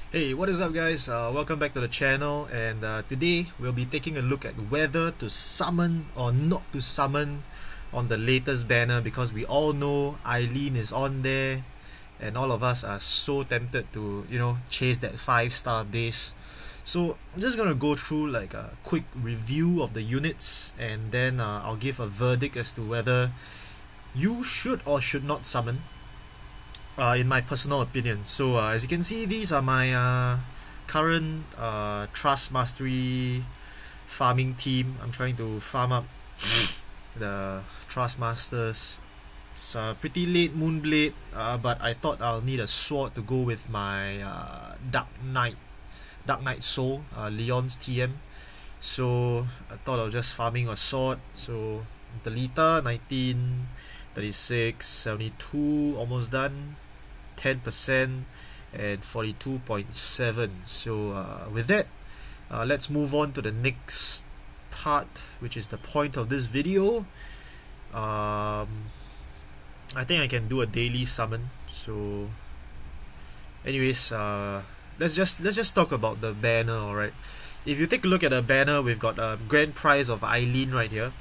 Hey, what is up guys? Welcome back to the channel, and today we'll be taking a look at whether to summon or not to summon on the latest banner, because we all know Aileen is on there and all of us are so tempted to, chase that 5-star base. So I'm just gonna go through like a quick review of the units, and then I'll give a verdict as to whether you should or should not summon, in my personal opinion. So as you can see, these are my current Trust Mastery farming team. I'm trying to farm up the Trust Masters. It's pretty late Moonblade, but I thought I'll need a sword to go with my Dark Knight Soul, Leon's TM. So I thought I was just farming a sword. So Delita 19, 36, 72, almost done, 10%, and 42.7. So with that, let's move on to the next part, which is the point of this video. I think I can do a daily summon. So anyways, let's just talk about the banner. Alright, if you take a look at the banner, we've got a grand prize of Aileen right here.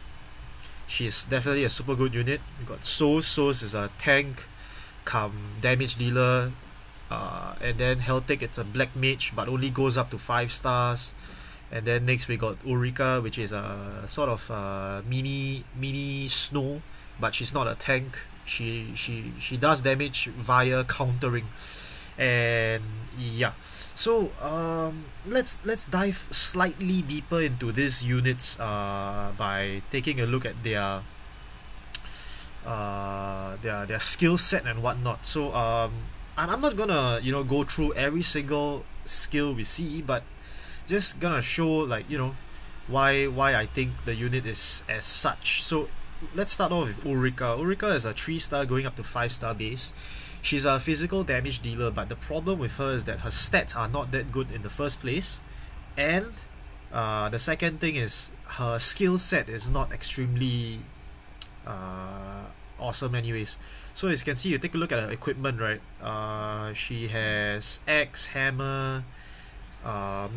She's definitely a super good unit. We've got Sos is a tank come damage dealer, and then Heltic, it's a black mage but only goes up to 5 stars. And then next we got Ulrika, which is a sort of mini snow, but she's not a tank. She does damage via countering. And yeah, so let's dive slightly deeper into these units by taking a look at their skill set and whatnot. So I'm not gonna go through every single skill we see, but just gonna show, like, why I think the unit is as such. So let's start off with Ulrika. Ulrika is a 3-star going up to 5-star base. She's a physical damage dealer, but the problem with her is that her stats are not that good in the first place, and the second thing is her skill set is not extremely awesome anyways. So as you can see, you take a look at her equipment, right? She has axe, hammer,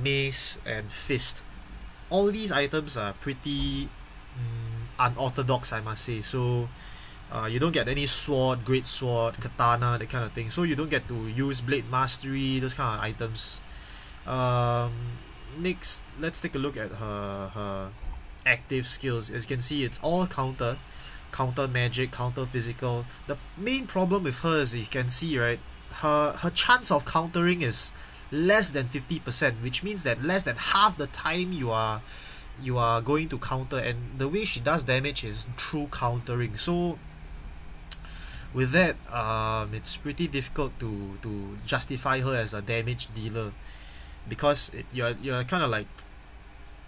mace, and fist. All these items are pretty unorthodox, I must say. So you don't get any sword, great sword, katana, that kind of thing. So you don't get to use blade mastery, those kind of items. Next, let's take a look at her active skills. As you can see, it's all counter magic, counter physical. The main problem with her is, you can see, right, her chance of countering is less than 50%, which means that less than half the time you are going to counter, and the way she does damage is through countering. So with that, it's pretty difficult to justify her as a damage dealer, because you're kind of like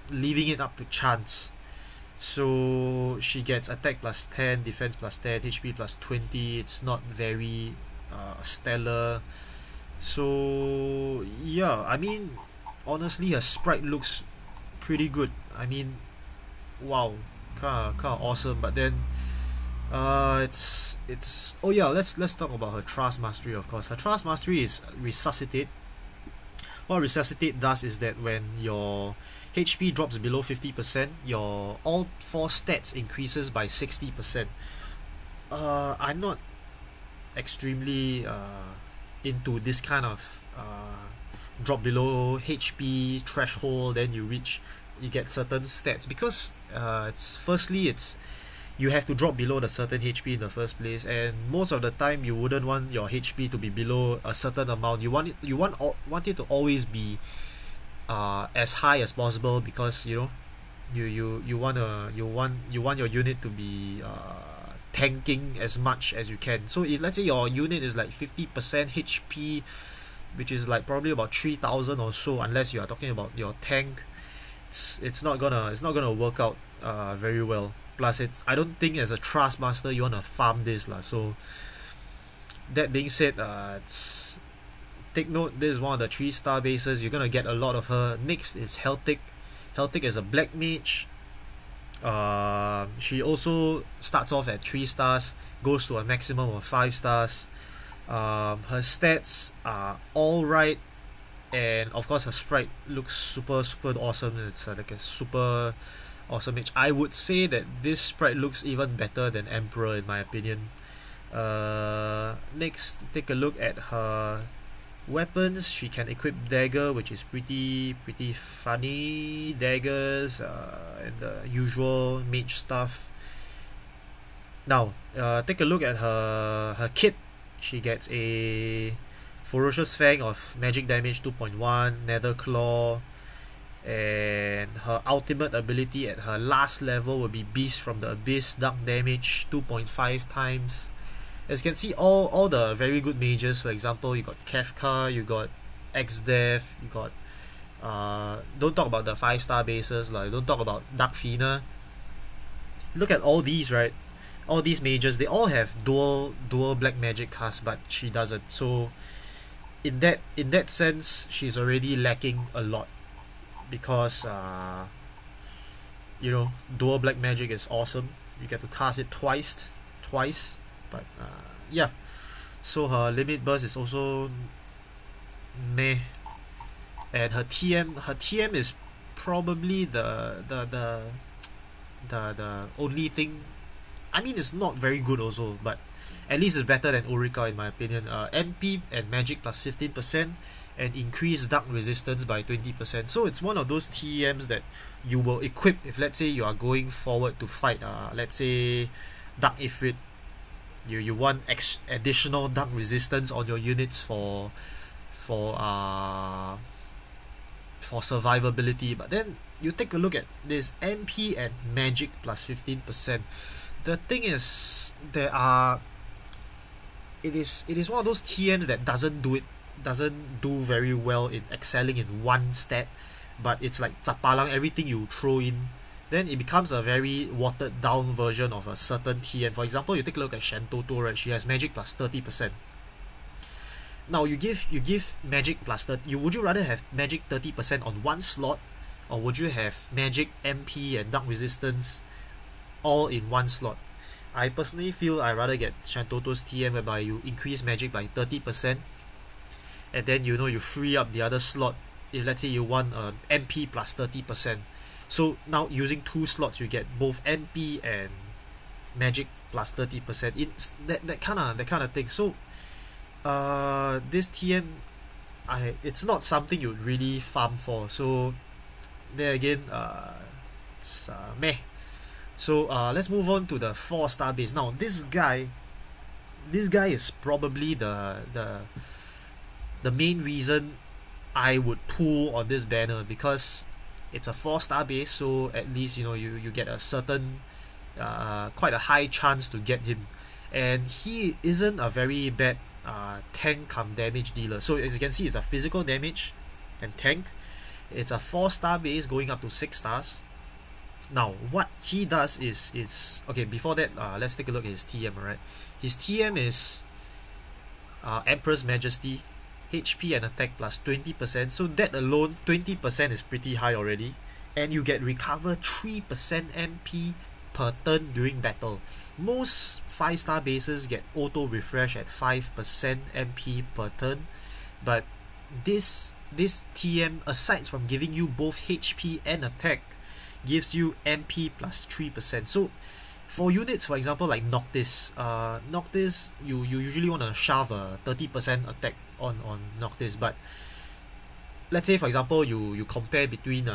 leaving it up to chance. So she gets attack plus 10, defense plus 10, HP plus 20. It's not very stellar. So yeah, I mean, honestly, her sprite looks pretty good. I mean, wow, kind of awesome. But then it's oh yeah, let's talk about her Trust Mastery. Of course, her Trust Mastery is Resuscitate. What Resuscitate does is that when your HP drops below 50%, your all 4 stats increases by 60%. I'm not extremely into this kind of drop below HP threshold, then you get certain stats, because it's you have to drop below the certain HP in the first place, and most of the time you wouldn't want your HP to be below a certain amount. You want it to always be as high as possible, because you want your unit to be tanking as much as you can. So if let's say your unit is like 50% HP, which is like probably about 3,000 or so, unless you are talking about your tank, it's not gonna work out very well. Plus, I don't think as a Trust Master you wanna farm this lah. So that being said, take note, this is one of the 3-star bases. You're gonna get a lot of her. Next is Heltic. Heltic is a black mage. She also starts off at 3 stars, goes to a maximum of 5 stars. Her stats are alright. and of course her sprite looks super awesome. It's like a super awesome mage. I would say that this sprite looks even better than Emperor in my opinion. Next, take a look at her weapons. She can equip dagger, which is pretty funny. Daggers and the usual mage stuff. Now, take a look at her kit. She gets a Ferocious Fang of magic damage 2.1, Nether Claw, and her ultimate ability at her last level will be Beast from the Abyss, dark damage 2.5 times. As you can see, all the very good mages, for example, you got Kefka, you got X-Death, you got don't talk about the 5-star bases, like don't talk about Dark Fina. Look at all these, right? All these mages, they all have dual black magic casts, but she doesn't. So in that sense, she's already lacking a lot, because you know, dual black magic is awesome. You get to cast it twice, but yeah. So her limit burst is also meh, and her TM is probably the only thing. I mean, it's not very good also, but at least it's better than Ulrika in my opinion. NP and magic plus 15%, and increase dark resistance by 20%. So it's one of those TMs that you will equip if, let's say, you are going forward to fight let's say Dark Ifrit. You want additional dark resistance on your units for survivability. But then you take a look at this MP and magic plus 15%. The thing is, it is one of those TMs that doesn't do very well in excelling in one stat, but it's like zapalang everything you throw in. Then it becomes a very watered down version of a certain TM. For example, you take a look at Shantoto, right? She has magic plus 30%. Now you give magic plus 30. Would you rather have magic 30% on one slot, or would you have magic, MP, and dark resistance all in one slot? I personally feel I'd rather get Shantoto's TM, whereby you increase magic by 30%, and then you free up the other slot if, let's say, you want MP plus 30%. So now using two slots, you get both MP and magic plus 30%. It's that kind of thing. So this TM, it's not something you'd really farm for. So there again, it's meh. So let's move on to the 4-star base. Now this guy is probably the main reason I would pull on this banner, because it's a 4-star base, so at least you get a certain quite a high chance to get him, and he isn't a very bad tank come damage dealer. So as you can see, it's a physical damage and tank. It's a 4-star base going up to 6 stars. Now what he does is okay. Before that, let's take a look at his TM. Alright, his TM is Emperor's Majesty, HP and attack plus 20%. So that alone, 20% is pretty high already, and you get recover 3% MP per turn during battle. Most 5-star bases get auto refresh at 5% MP per turn, but this TM, aside from giving you both HP and attack, gives you MP plus 3%. So for units, for example, like Noctis, you usually want to shove a 30% attack on Noctis, but let's say, for example, you compare between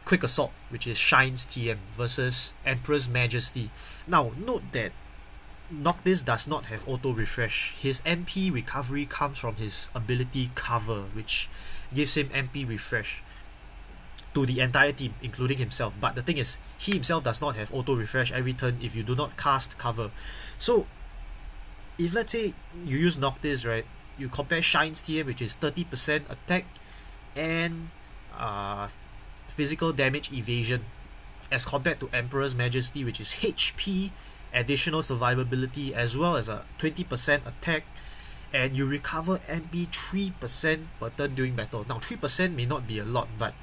Quick Assault, which is Shine's TM, versus Emperor's Majesty. Now note that Noctis does not have auto refresh. His MP recovery comes from his ability Cover, which gives him MP refresh to the entire team, including himself. But the thing is, he himself does not have auto refresh every turn if you do not cast Cover. So if, let's say, you use Noctis, right, you compare Shine's TM, which is 30% attack and physical damage evasion, as compared to Emperor's Majesty, which is HP, additional survivability, as well as a 20% attack, and you recover MP 3% per turn during battle. Now 3% may not be a lot, but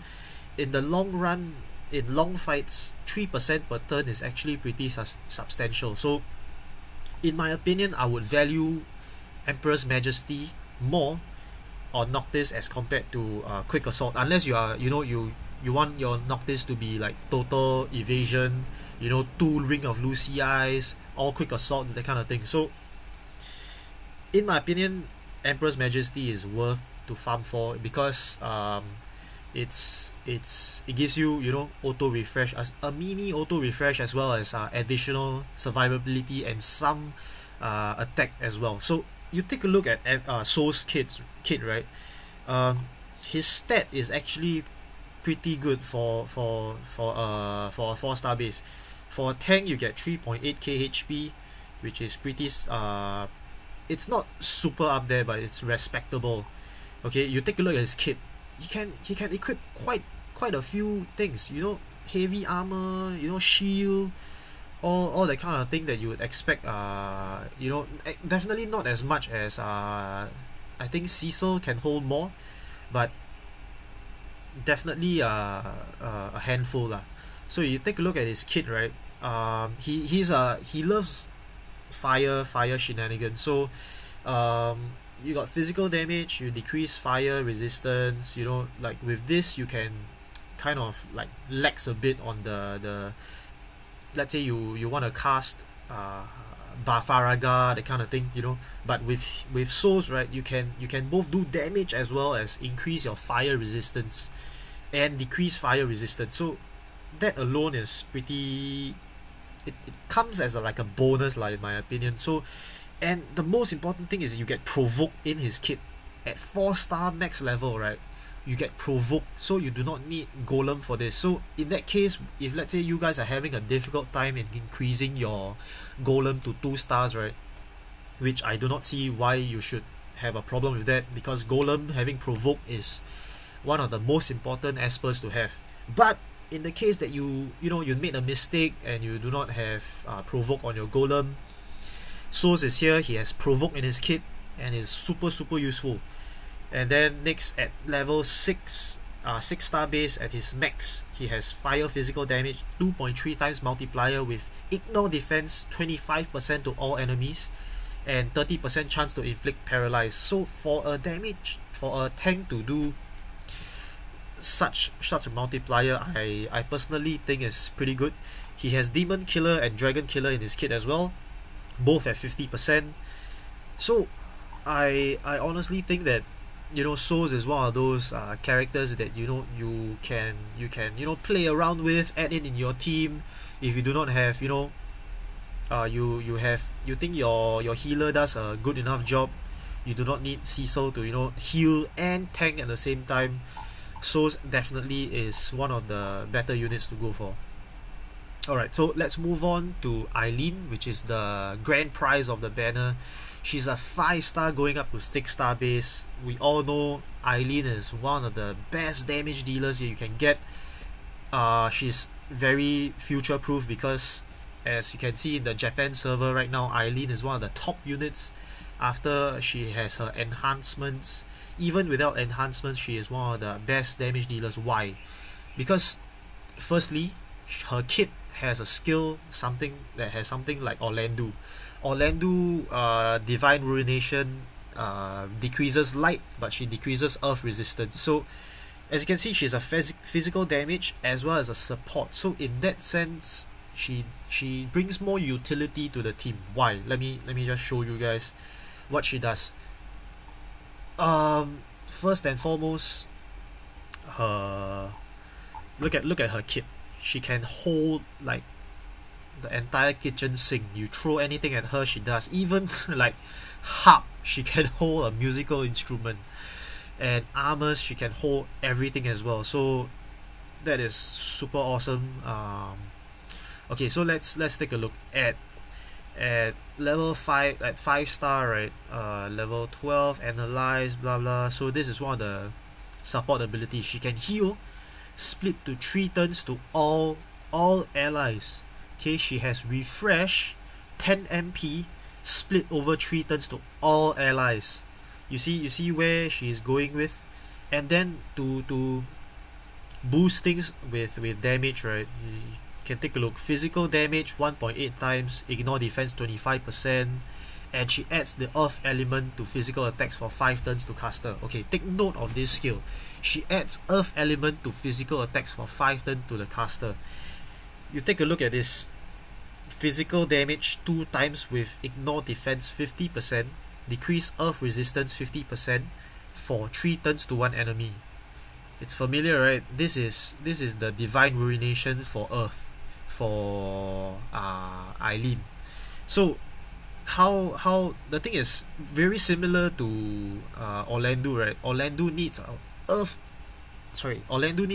in the long run, in long fights, 3% per turn is actually pretty substantial. So in my opinion, I would value Emperor's Majesty more or Noctis as compared to quick assault, unless you are, you want your Noctis to be like total evasion, 2 ring of Lucy eyes, all quick assaults, that kind of thing. So in my opinion, Emperor's Majesty is worth to farm for, because it gives you, auto refresh, as a mini auto refresh, as well as additional survivability and some attack as well. So you take a look at Soul's kit, right? His stat is actually pretty good for a 4-star base. For a tank, you get 3.8k HP, which is pretty it's not super up there, but it's respectable. Okay, you take a look at his kit. He can equip quite a few things. Heavy armor, shield, all that kind of thing that you would expect. Definitely not as much as I think Cecil can hold more, but definitely a handful lah. So you take a look at his kit, right? He loves fire shenanigans. So you got physical damage, you decrease fire resistance. Like with this, you can kind of like lax a bit on the let's say you want to cast Bafaraga, that kind of thing, but with souls, right, you can both do damage as well as increase your fire resistance and decrease fire resistance. So that alone is pretty, it comes as like a bonus, like, in my opinion. So, and the most important thing is you get provoked in his kit at 4-star max level, right? You get provoked, so you do not need golem for this. So in that case, if let's say you guys are having a difficult time in increasing your golem to 2 stars, right, which I do not see why you should have a problem with that, because golem having provoke is one of the most important aspects to have. But in the case that you made a mistake and you do not have provoke on your golem, Souls is here. He has provoke in his kit and is super useful. And then next, at level 6, 6-star base, at his max, he has fire physical damage 2.3 times multiplier with ignore defense 25% to all enemies and 30% chance to inflict paralyze. So for a tank to do such a multiplier, I personally think is pretty good. He has Demon Killer and Dragon Killer in his kit as well, both at 50%. So I honestly think that Souls is one of those characters that you can play around with, add in your team. If you do not have you think your healer does a good enough job, you do not need Cecil to heal and tank at the same time. Souls definitely is one of the better units to go for. Alright, so let's move on to Aileen, which is the grand prize of the banner. She's a 5-star going up to 6-star base. We all know Aileen is one of the best damage dealers you can get. She's very future proof, because as you can see in the Japan server right now, Aileen is one of the top units after she has her enhancements. Even without enhancements, she is one of the best damage dealers. Why? Because firstly, her kit has a skill, something like Orlando. Divine Ruination decreases light, but she decreases earth resistance. So as you can see, she's a physical damage as well as a support. So in that sense, she brings more utility to the team. Why? Let me just show you guys what she does. First and foremost, look at her kit. She can hold like the entire kitchen sink. You throw anything at her, she does. Even like harp, she can hold a musical instrument. And armors, she can hold everything as well. So that is super awesome. Okay, so let's take a look at level 5, at 5-star, right? Level 12, analyze, blah blah. So this is one of the support abilities. She can heal, split to 3 turns to all allies. Okay, she has refresh, 10 MP, split over 3 turns to all allies. You see where she is going with. And then to boost things with damage, right? You can take a look. Physical damage 1.8 times, ignore defense 25%, and she adds the earth element to physical attacks for 5 turns to caster. Okay, take note of this skill. She adds earth element to physical attacks for 5 turns to the caster. You take a look at this. Physical damage 2 times with ignore defense 50%, decrease earth resistance 50% for 3 turns to one enemy. It's familiar, right? This is the divine ruination for earth, for Aileen. So how the thing is very similar to Orlando, right? Orlando needs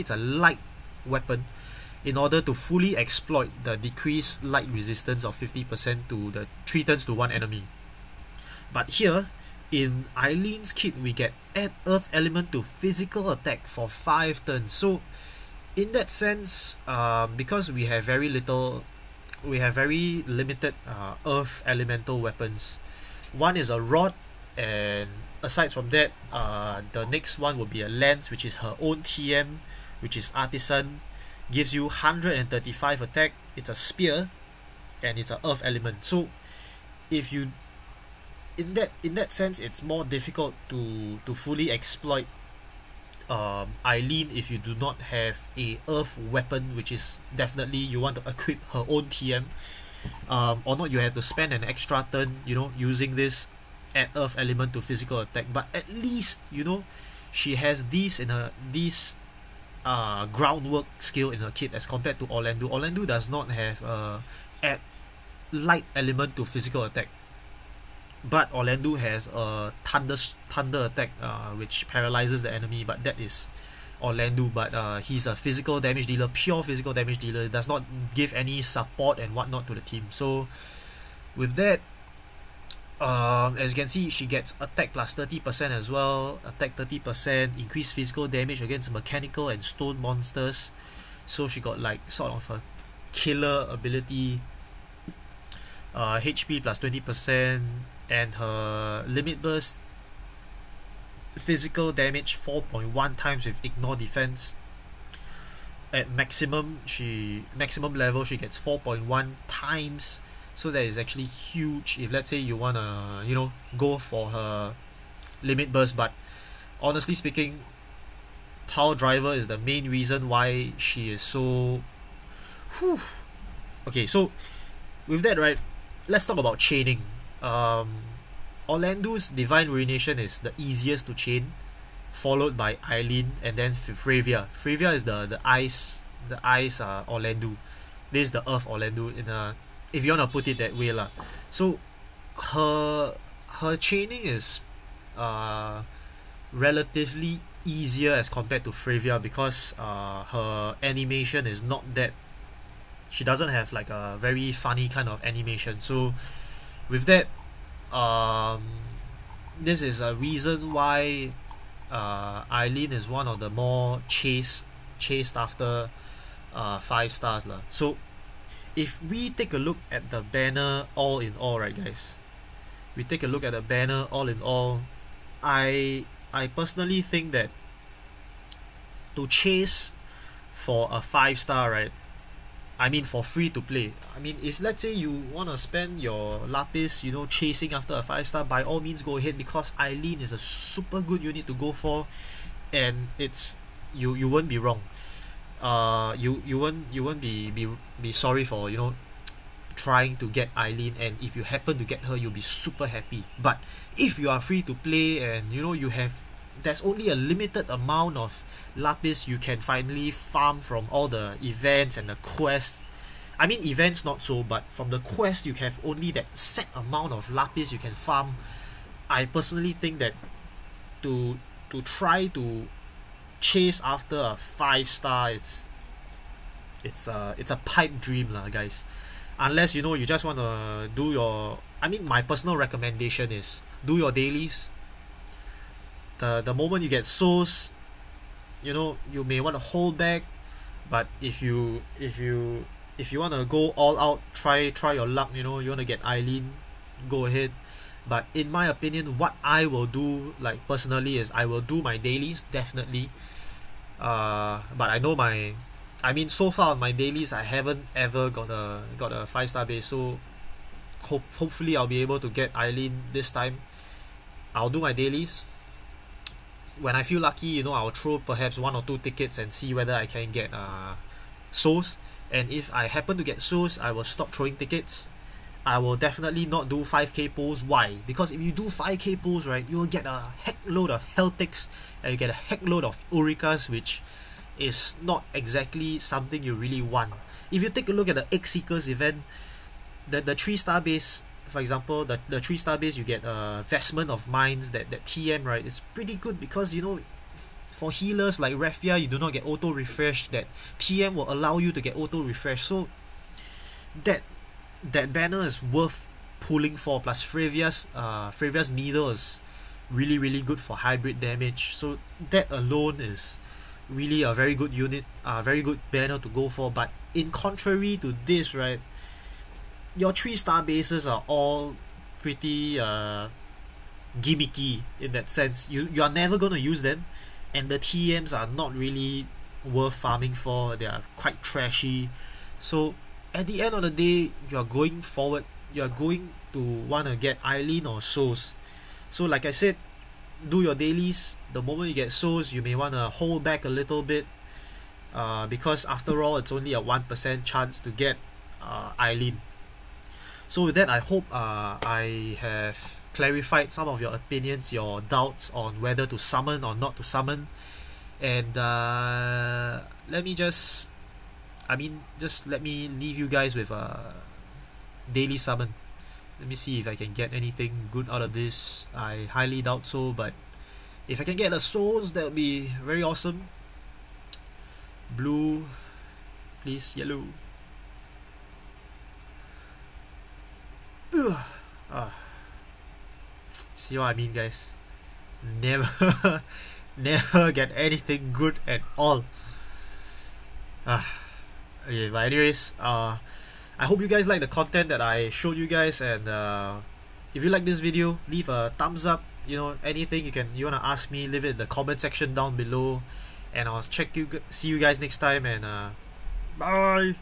a light weapon in order to fully exploit the decreased light resistance of 50% to the 3 turns to one enemy. But here, in Eileen's kit, we get add earth element to physical attack for 5 turns. So, in that sense, because we have very limited earth elemental weapons. One is a rod, and aside from that, the next one will be a lance, which is her own TM, which is artisan. Gives you 135 attack. It's a spear, and it's an earth element. So, if you in that sense, it's more difficult to fully exploit Aileen if you do not have a earth weapon, which is definitely you want to equip her own TM, or not. You have to spend an extra turn, using this add earth element to physical attack. But at least she has these groundwork skill in her kit as compared to Orlando. Orlando does not have add light element to physical attack, but Orlando has a thunder attack, which paralyzes the enemy. But that is Orlando. But he's a physical damage dealer, pure physical damage dealer. Does not give any support and whatnot to the team. So with that, as you can see, she gets attack plus 30% as well, attack 30%, increased physical damage against mechanical and stone monsters. So she got like sort of a killer ability, HP plus 20%, and her limit burst physical damage 4.1 times with ignore defense. At maximum level, she gets 4.1 times. So that is actually huge if let's say you wanna go for her limit burst. But honestly speaking, power driver is the main reason why she is so Okay, so with that, right, let's talk about chaining. Orlando's divine ruination is the easiest to chain, followed by Aileen, and then Fravia. Fravia is the ice Orlando. This is the earth Orlando, if you want to put it that way lah. So her chaining is relatively easier as compared to Fravia, because her animation is not that, she doesn't have like a very funny kind of animation. So with that, this is a reason why Aileen is one of the more chased after 5 stars lah. So if we take a look at the banner all in all, right guys, we take a look at the banner all in all, I personally think that to chase for a 5 star, right, I mean for free to play, I mean if let's say you want to spend your lapis chasing after a 5 star, by all means go ahead, because Aileen is a super good unit to go for, and it's you won't be wrong. You won't be sorry for trying to get Aileen, and if you happen to get her, you'll be super happy. But if you are free to play and there's only a limited amount of lapis you can finally farm from all the events and the quests. I mean events not so, but from the quest you have only that set amount of lapis you can farm. I personally think that to try to chase after a 5 star, it's a pipe dream lah, guys. Unless you just want to do your, I mean my personal recommendation is do your dailies. The moment you get souls, you may want to hold back. But if you want to go all out, try your luck, you want to get Aileen, go ahead. But in my opinion, what I will do, like personally, is I will do my dailies definitely. But I know so far on my dailies I haven't ever got a 5 star base. So hopefully I'll be able to get Aileen this time. I'll do my dailies. When I feel lucky, you know, I'll throw perhaps 1 or 2 tickets and see whether I can get souls. And if I happen to get souls, I will stop throwing tickets. I will definitely not do 5k pulls. Why? Because if you do 5k pulls, right, you'll get a heck load of Heltics and you get a heck load of Uricas, which is not exactly something you really want. If you take a look at the Egg Seekers event, the 3-star base, for example, the 3-star base, you get a Vestment of Minds, that TM, right? It's pretty good because, you know, for healers like Refia, you do not get auto refresh. That TM will allow you to get auto refresh. So that banner is worth pulling for. Plus Frevia's Needle is really good for hybrid damage. So that alone is really a very good unit, very good banner to go for. But in contrary to this, right, your 3-star bases are all pretty gimmicky in that sense. You are never going to use them, and the TMs are not really worth farming for. They are quite trashy. So at the end of the day, you are going forward, you are going to want to get Aileen or souls. So like I said, do your dailies. The moment you get souls, you may want to hold back a little bit, because after all, it's only a 1% chance to get Aileen. So with that, I hope I have clarified some of your opinions, your doubts on whether to summon or not to summon. And let me leave you guys with a daily summon. Let me see if I can get anything good out of this. I highly doubt so, but if I can get the souls, that would be very awesome. Blue, please, yellow. See what I mean, guys? Never never get anything good at all. Okay, but anyways, I hope you guys like the content that I showed you guys, and if you like this video, leave a thumbs up. You know, anything you wanna ask me, leave it in the comment section down below, and I'll see you guys next time, and bye.